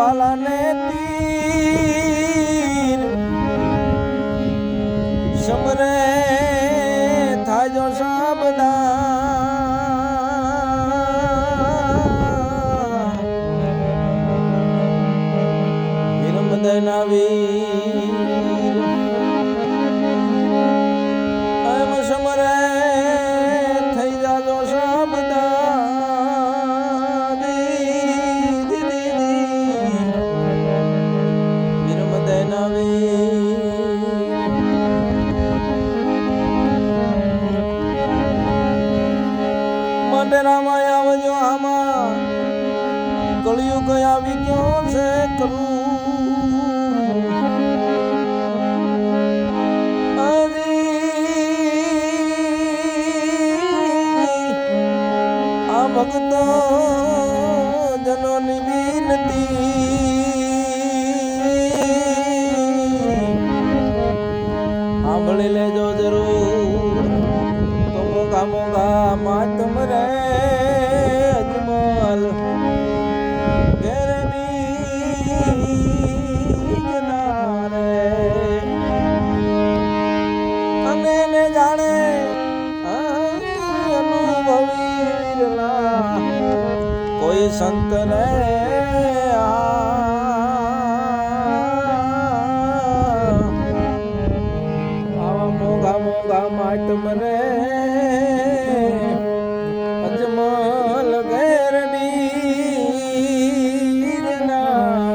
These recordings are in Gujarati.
વાલાને તીર સમરે થાજો સાબદા વિરમદના વીર એમ સમરે થઈ જાજો સાબદા વિરમદના વીર મંડરામાં આવજો આમાં કળિયુગ આવી ગયો છે કરું આ ભક્તો જનોની વિનતી સાંભળી લેજો જરૂર તો મોગા મોગા માતમ રે અજમલ જાણે અનુભવી કોઈ સંત ને આવા મોગા મોગા માટમ રે અજમલ ઘેરડી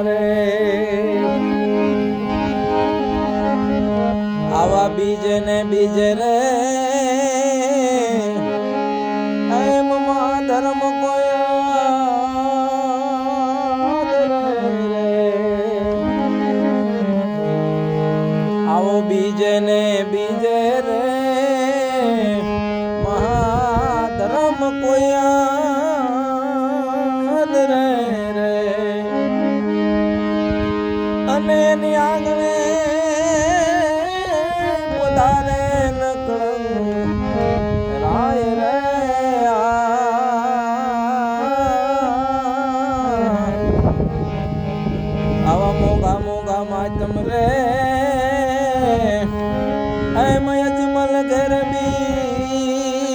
રે આવા બીજે ને બીજે રે એમ ધર્મ આવો બીજે ને બીજે રે મહાધર્મ કોઈ રે અને એની આંગણે વધારે નકળું રાય રે આવા મોગા મોગા માતમ રે એમ અજમલ ઘર બીજના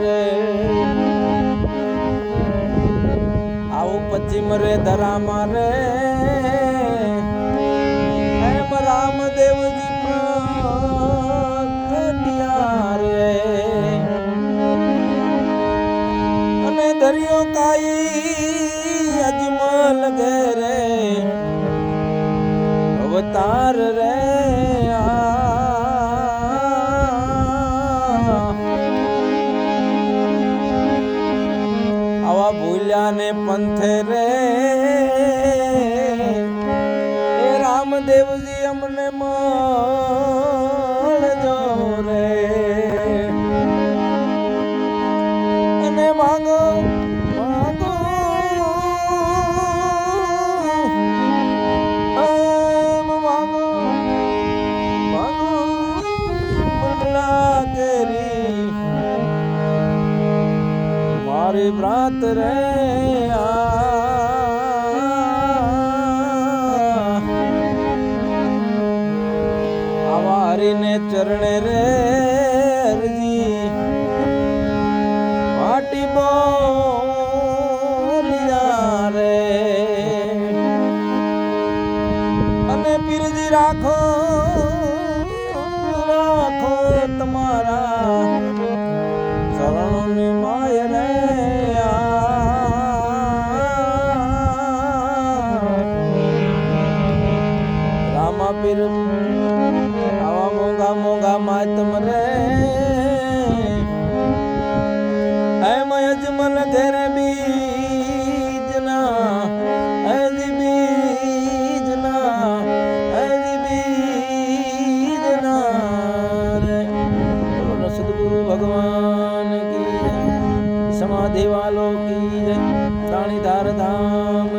રે આવું પશ્ચિમ રે ધરામાં રે એમ રામદેવજી પ્રગટ્યા રે અને દરિયો કાઈ અજમલ ઘરે અવતાર રે આવા ભૂલ્યા ને પંથે રે એ રામદેવજી અમને મળજો રે અને માંગો માંગો માંગો માંગો બદલા કેરી મારી વ્રત રે આવા હરીને ચરણે રે હરજી પાટી બોલિયા રે અને પીરજી રાખો રાખો તમારા ચરણોની માય રે રામા પીર આવા મોંઘા મોંઘા માતમ રે એમ અજમલ ઘેરે બીજના હજી બીજના રે સદગુરુ ભગવાન કી જય, સમાધિ વાલો કી જય, રાણીધાર ધામ